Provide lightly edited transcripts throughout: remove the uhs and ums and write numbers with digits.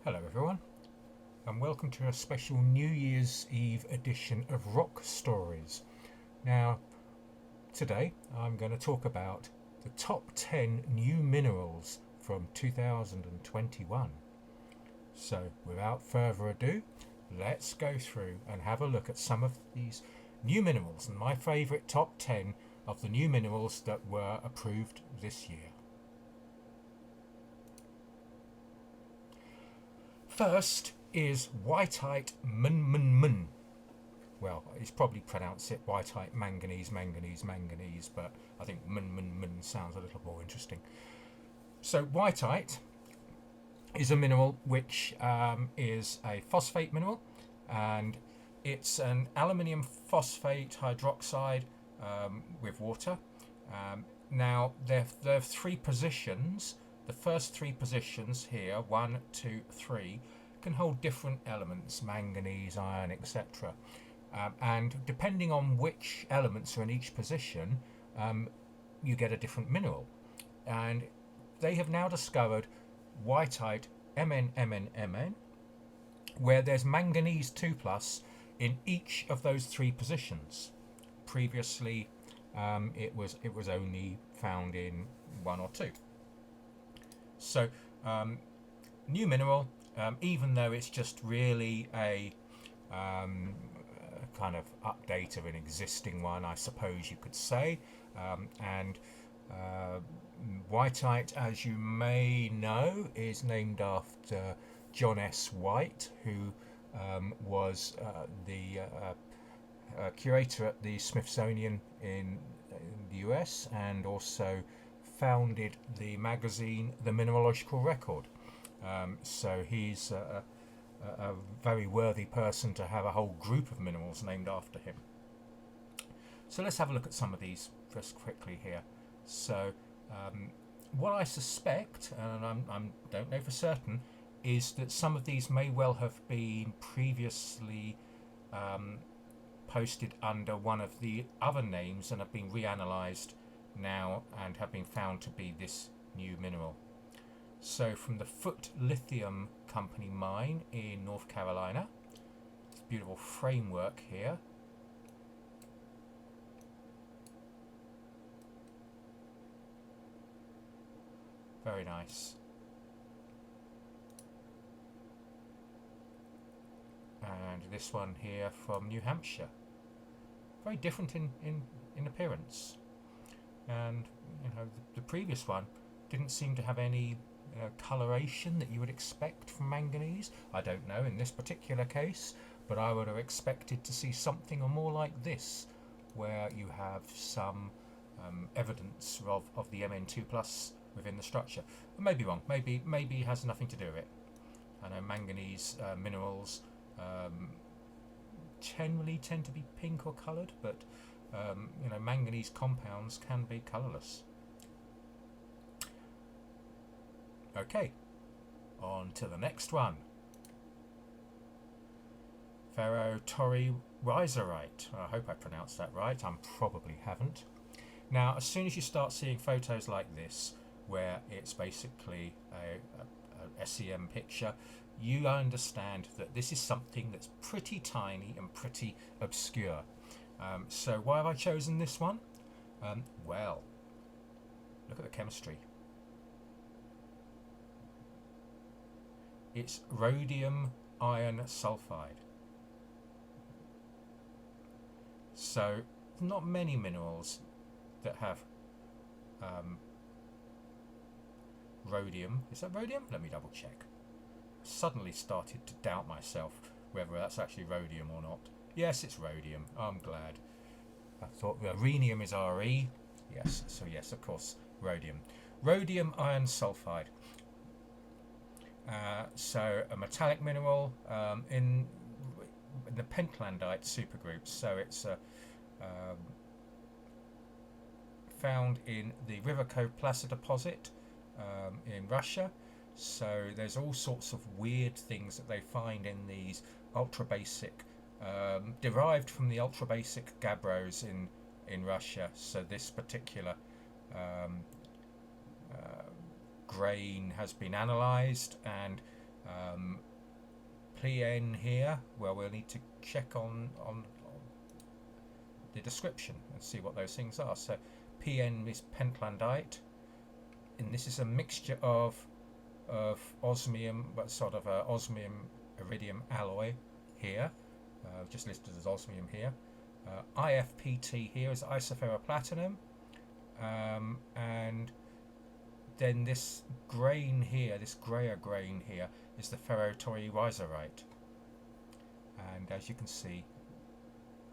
Hello everyone, and welcome to a special New Year's Eve edition of Rock Stories. Now, today I'm going to talk about the top 10 new minerals from 2021. So, without further ado, let's go through and have a look at some of these new minerals and my favourite top 10 of the new minerals that were approved this year. First is whiteite IMA2021. Well, it's probably pronounced it whiteite manganese, but I think IMA2021 sounds a little more interesting. So whiteite is a mineral which is a phosphate mineral, and it's an aluminium phosphate hydroxide with water. Now there are three positions. The first three positions here, 1, 2, 3, can hold different elements, manganese, iron, etc. And depending on which elements are in each position, you get a different mineral. And they have now discovered whiteite MnMnMn, where there's manganese 2+ in each of those three positions. Previously, it was only found in 1 or 2. So, new mineral, even though it's just really a kind of update of an existing one, I suppose you could say. And whiteite, as you may know, is named after John S. White, who was the curator at the Smithsonian in the US, and also founded the magazine The Mineralogical Record. So he's a very worthy person to have a whole group of minerals named after him. So let's have a look at some of these just quickly here. So what I suspect, and I don't know for certain, is that some of these may well have been previously posted under one of the other names and have been reanalyzed now and have been found to be this new mineral. So from the Foot Lithium Company mine in North Carolina, it's a beautiful framework here. Very nice. And this one here from New Hampshire, very different in appearance. And the previous one didn't seem to have any coloration that you would expect from manganese. I don't know in this particular case, but I would have expected to see something more like this, where you have some evidence of the Mn2+ within the structure. I may be wrong. Maybe it has nothing to do with it. I know manganese minerals generally tend to be pink or coloured, but manganese compounds can be colourless. Okay, on to the next one. Ferrotorryweiserite. I hope I pronounced that right. I probably haven't. Now, as soon as you start seeing photos like this, where it's basically a SEM picture, you understand that this is something that's pretty tiny and pretty obscure. So why have I chosen this one? Well, look at the chemistry. It's rhodium iron sulfide. So not many minerals that have rhodium. Is that rhodium? Let me double check. Suddenly started to doubt myself whether that's actually rhodium or not. Yes, it's rhodium. I'm glad. I thought rhenium is Re. Yes, so yes, of course, rhodium. Rhodium iron sulfide. So a metallic mineral in the pentlandite supergroup. So it's found in the Riverco placer deposit in Russia. So there's all sorts of weird things that they find in these ultra basic, derived from the ultra basic gabbros in Russia. So this particular grain has been analysed, and PN here, well, we'll need to check on the description and see what those things are. So PN is pentlandite, and this is a mixture of osmium, but sort of a osmium iridium alloy here, just listed as osmium here. IFPT here is isoferroplatinum, and then this grain here, this grayer grain here, is the Ferrotorryweiserite, and as you can see,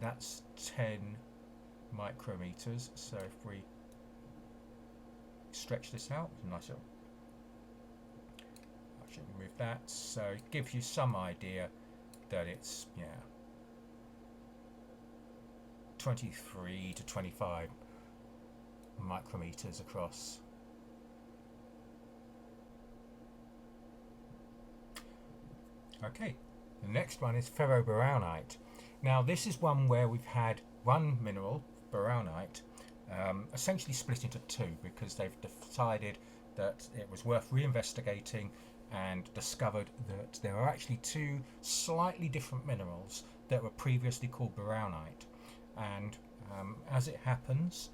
that's 10 micrometers. So if we stretch this out, nice little, I should remove that, so it gives you some idea that it's 23 to 25 micrometers across. Okay, the next one is ferroberaunite. Now this is one where we've had one mineral, beraunite, essentially split into two because they've decided that it was worth reinvestigating and discovered that there are actually two slightly different minerals that were previously called beraunite. And as it happens,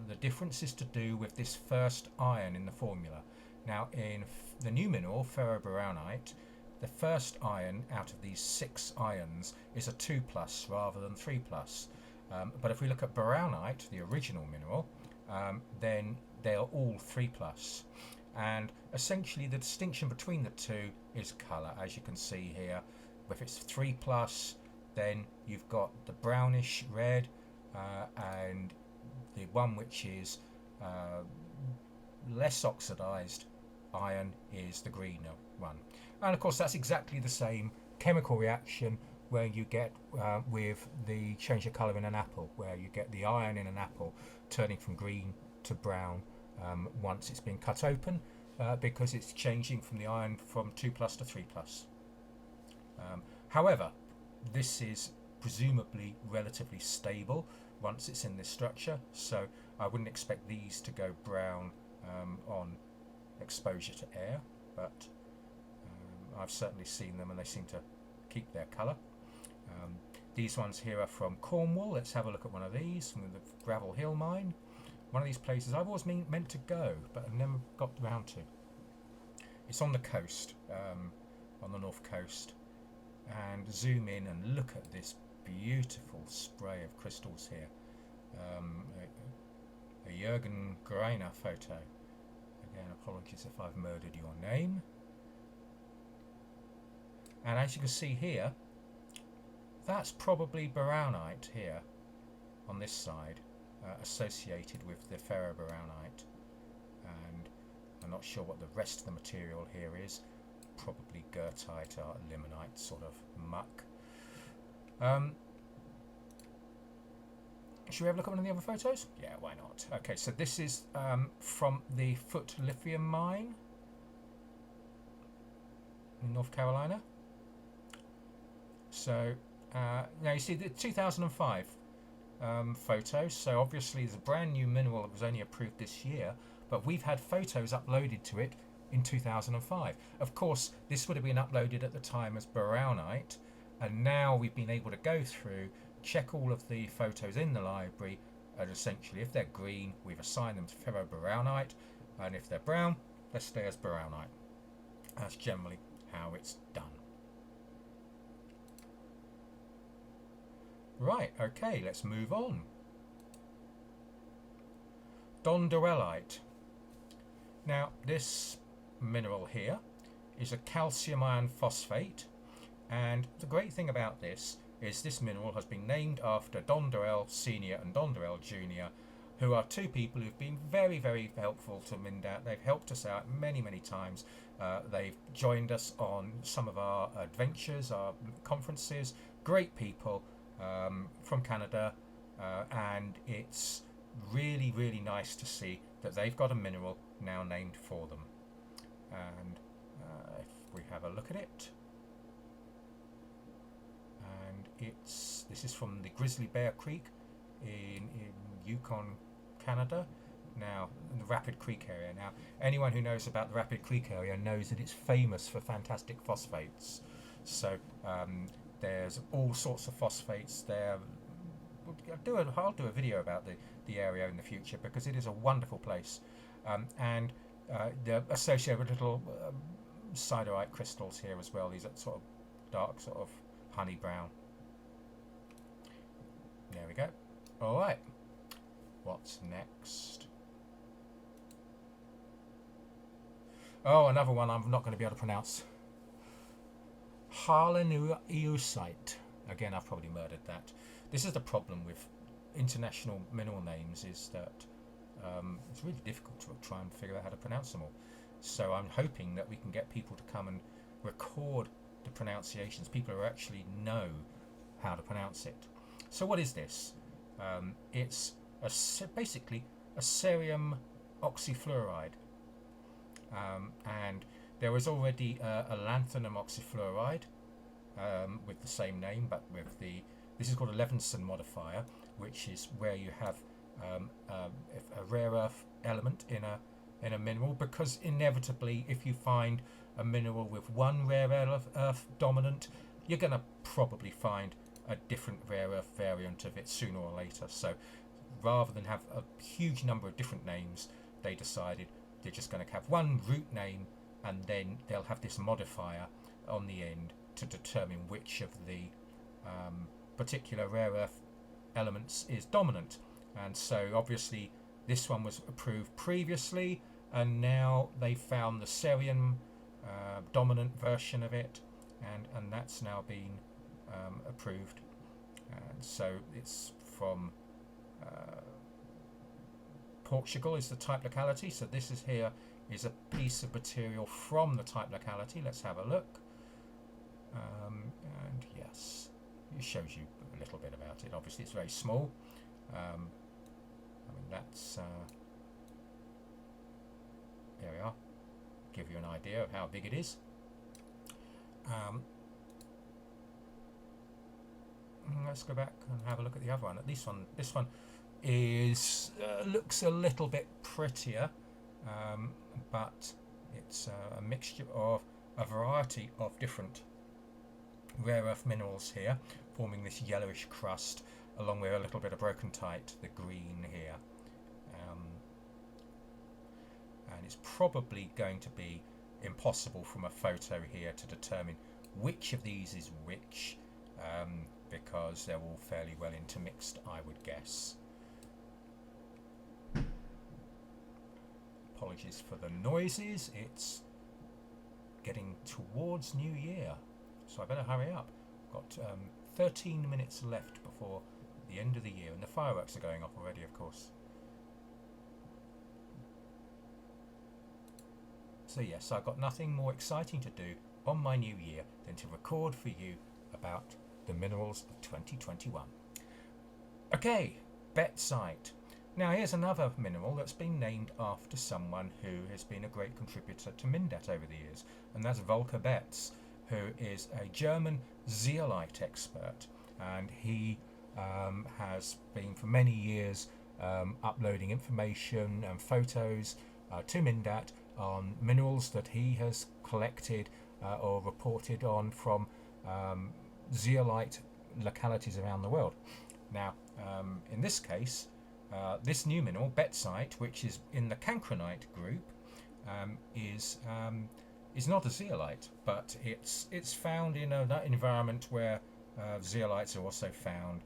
the difference is to do with this first ion in the formula. Now in the new mineral, ferroberaunite, the first ion out of these 6 ions is a 2+ rather than 3+. But if we look at beraunite, the original mineral, then they are all 3+. And essentially the distinction between the two is colour. As you can see here, if it's 3+, then you've got the brownish red, and the one which is less oxidized iron is the greener one. And of course that's exactly the same chemical reaction where you get with the change of colour in an apple, where you get the iron in an apple turning from green to brown once it's been cut open, because it's changing from the iron from 2+ to 3+. However, this is presumably relatively stable once it's in this structure, so I wouldn't expect these to go brown on exposure to air, but I've certainly seen them and they seem to keep their colour. These ones here are from Cornwall. Let's have a look at one of these from the Gravel Hill mine. One of these places I've always meant to go, but I've never got round to. It's on the coast, on the north coast, and zoom in and look at this beautiful spray of crystals here. A Jürgen Greiner photo. Again, apologies if I've murdered your name. And as you can see here, that's probably beraunite here on this side, associated with the ferroberaunite. And I'm not sure what the rest of the material here is. Probably goethite or limonite sort of muck. Should we have a look at one of the other photos? Yeah, why not? Okay, so this is from the Foot Lithium mine in North Carolina. So now you see the 2005 photo, so obviously it's a brand new mineral that was only approved this year, but we've had photos uploaded to it in 2005. Of course, this would have been uploaded at the time as beraunite, and now we've been able to go through, check all of the photos in the library, and essentially if they're green, we've assigned them to ferroberaunite, and if they're brown, they stay as beraunite. That's generally how it's done. Right, okay, let's move on. Dondoellite. Now, this mineral here is a calcium iron phosphate, and the great thing about this is this mineral has been named after Dondoell Senior and Dondoell Junior, who are two people who've been very, very helpful to Mindat. They've helped us out many, many times. They've joined us on some of our adventures, our conferences. Great people from Canada, and it's really, really nice to see that they've got a mineral now named for them. And if we have a look at it, and this is from the Grizzly Bear Creek in Yukon, Canada. Now, the Rapid Creek area. Now, anyone who knows about the Rapid Creek area knows that it's famous for fantastic phosphates. So there's all sorts of phosphates there. I'll do a video about the area in the future because it is a wonderful place, and they're associated with little siderite crystals here as well. These are sort of dark, sort of honey brown. There we go. All right. What's next? Oh, another one I'm not going to be able to pronounce. Háleniusite. Again, I've probably murdered that. This is the problem with international mineral names, is that it's really difficult to try and figure out how to pronounce them all. So I'm hoping that we can get people to come and record the pronunciations, people who actually know how to pronounce it. So what is this? It's basically a cerium oxyfluoride. And there was already a lanthanum oxyfluoride with the same name, but with this is called a Levinson modifier, which is where you have a rare earth element in a mineral, because inevitably if you find a mineral with one rare earth dominant, you're going to probably find a different rare earth variant of it sooner or later. So rather than have a huge number of different names, they decided they're just going to have one root name, and then they'll have this modifier on the end to determine which of the particular rare earth elements is dominant. And so obviously this one was approved previously, and now they found the cerium dominant version of it, and that's now been approved. And so it's from Portugal is the type locality. So this is here is a piece of material from the type locality. Let's have a look. And yes, it shows you a little bit about it. Obviously it's very small. I mean, that's there we are. Give you an idea of how big it is. Let's go back and have a look at the other one. This one is looks a little bit prettier, but it's a mixture of a variety of different rare earth minerals here, forming this yellowish crust, along with a little bit of brokenite, the green here. And it's probably going to be impossible from a photo here to determine which of these is which, because they're all fairly well intermixed, I would guess. Apologies for the noises, it's getting towards New Year, so I better hurry up. Got 13 minutes left before the end of the year, and the fireworks are going off already, of course. So yes, I've got nothing more exciting to do on my new year than to record for you about the minerals of 2021. Okay, Betzite. Now here's another mineral that's been named after someone who has been a great contributor to Mindet over the years, and that's Volker Betz, who is a German zeolite expert, and he has been for many years uploading information and photos to Mindet on minerals that he has collected or reported on from zeolite localities around the world. Now, in this case, this new mineral, Betzite, which is in the cancrinite group, is not a zeolite, but it's found in an environment where zeolites are also found.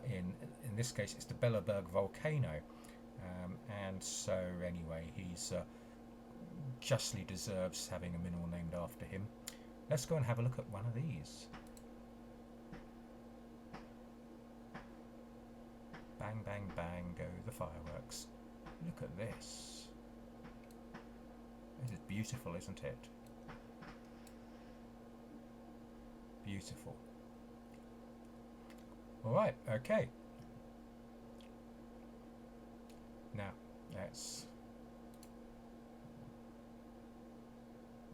In this case, it's the Belleberg volcano, and so anyway, he's justly deserves having a mineral named after him. Let's go and have a look at one of these. Bang, bang, bang go the fireworks. Look at this. This is beautiful, isn't it? Beautiful. Alright, okay. Now, let's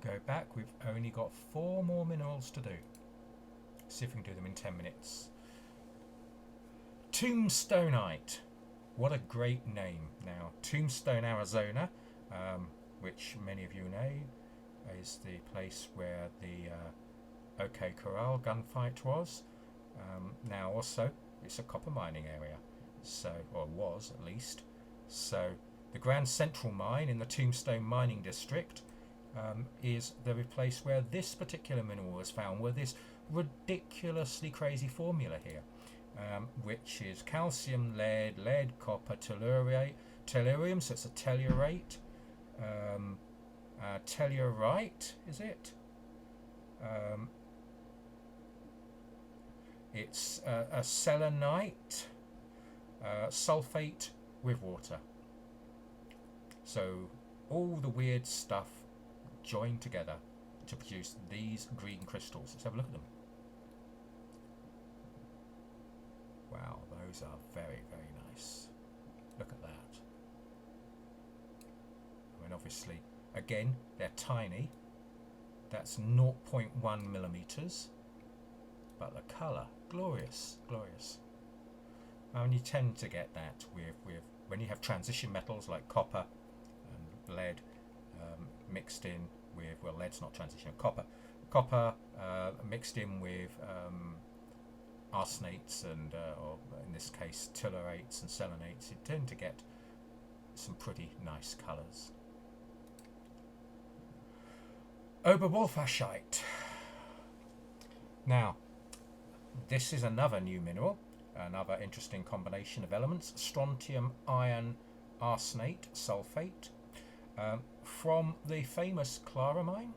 go back. We've only got 4 more minerals to do. See if we can do them in 10 minutes. Tombstoneite What a great name. Now, Tombstone, Arizona, which many of you know, is the place where the OK Corral gunfight was. Now also, it's a copper mining area, so, or was at least. So, the Grand Central Mine in the Tombstone Mining District is the place where this particular mineral was found, with this ridiculously crazy formula here. Which is calcium, lead, copper, tellurium, so it's a tellurate, tellurite, is it? It's a selenite, sulfate with water. So all the weird stuff joined together to produce these green crystals. Let's have a look at them. Wow, those are very, very nice. Look at that. I mean, obviously, again, they're tiny. That's 0.1 millimeters. But the colour, glorious, glorious. I mean, you tend to get that with when you have transition metals like copper and lead mixed in with, well, lead's not transition, copper mixed in with arsenates and, or in this case, tellurates and selenates. You tend to get some pretty nice colours. Oberwolfachite. Now, this is another new mineral, another interesting combination of elements. Strontium, iron, arsenate, sulfate, from the famous Clara mine,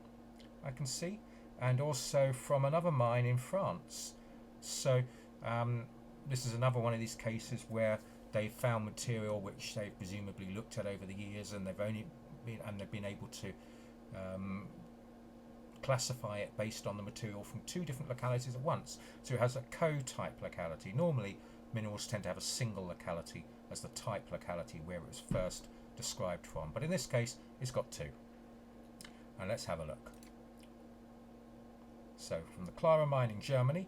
I can see, and also from another mine in France. So this is another one of these cases where they've found material which they've presumably looked at over the years, and they've been able to classify it based on the material from two different localities at once. So it has a co-type locality. Normally minerals tend to have a single locality as the type locality where it was first described from, but in this case it's got two. And let's have a look. So from the Clara mine in Germany.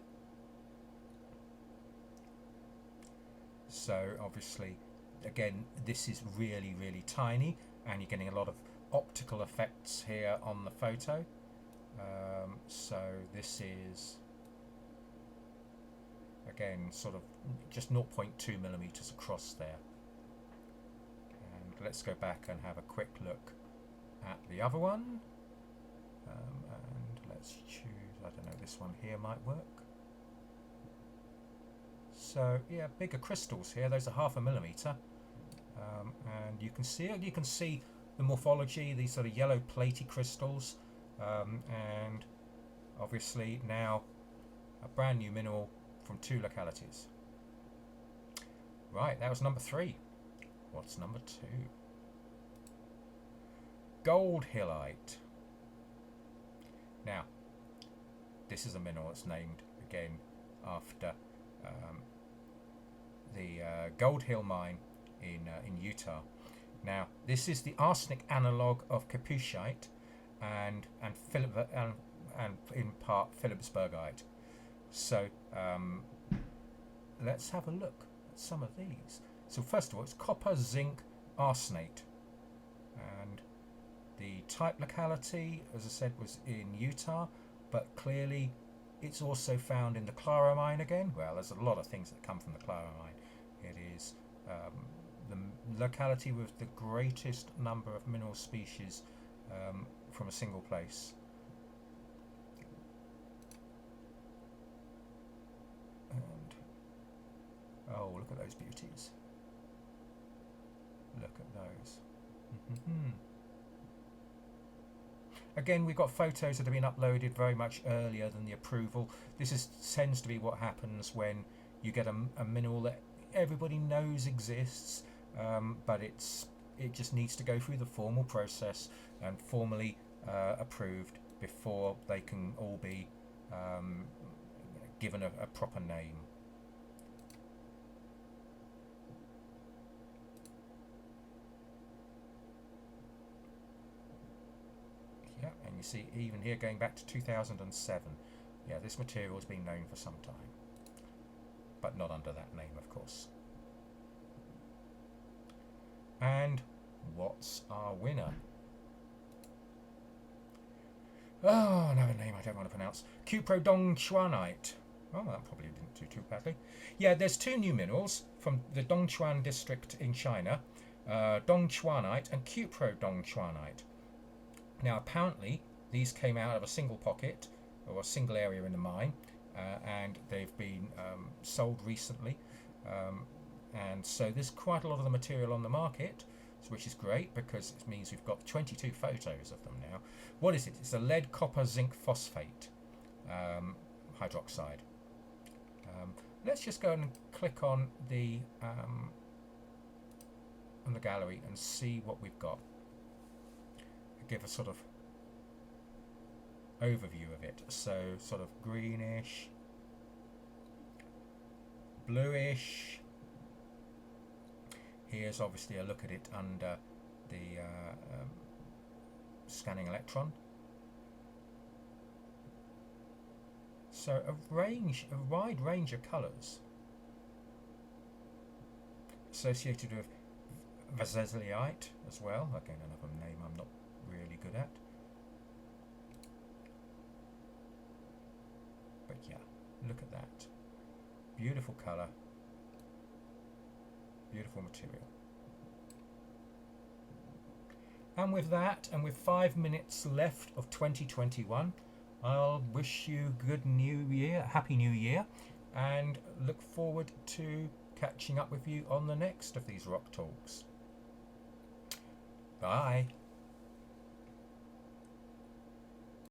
So obviously, again, this is really, really tiny, and you're getting a lot of optical effects here on the photo. So this is, again, sort of just 0.2 millimeters across there. And let's go back and have a quick look at the other one. And let's choose, I don't know, this one here might work. So yeah, bigger crystals here. Those are 0.5 millimeter, and you can see the morphology. These sort of yellow platy crystals, and obviously now a brand new mineral from two localities. Right, that was number 3. What's number 2? Goldhillite. Now, this is a mineral that's named again after the Goldhill mine in Utah. Now, this is the arsenic analogue of capuchite and in part Philipsburgite. So let's have a look at some of these. So first of all, it's copper, zinc, arsenate, and the type locality, as I said, was in Utah, but clearly it's also found in the Clara mine again. Well, there's a lot of things that come from the Clara mine. It is the locality with the greatest number of mineral species from a single place. And oh, look at those beauties. Look at those. Again, we've got photos that have been uploaded very much earlier than the approval. This tends to be what happens when you get a mineral that everybody knows exists, but it just needs to go through the formal process and formally approved before they can all be given a proper name. Yeah, and you see even here going back to 2007. Yeah, this material has been known for some time, but not under that name, of course. And what's our winner? Oh, another name I don't want to pronounce. Dondoellite. Oh, that probably didn't do too badly. Yeah, there's two new minerals from the Dongchuan district in China, Dondoellite and Dondoellite. Now, apparently, these came out of a single pocket or a single area in the mine, and they've been sold recently. And so there's quite a lot of the material on the market, which is great because it means we've got 22 photos of them now. What is it? It's a lead copper zinc phosphate hydroxide. Let's just go and click on the gallery and see what we've got. Give a sort of overview of it. So sort of greenish, bluish. Here's obviously a look at it under the scanning electron. So a wide range of colours associated with Betzite as well. Again, another name I'm not really good at. But yeah, look at that. Beautiful colour. Beautiful material. And with that, and with 5 minutes left of 2021, I'll wish you good new year, happy new year, and look forward to catching up with you on the next of these rock talks. Bye.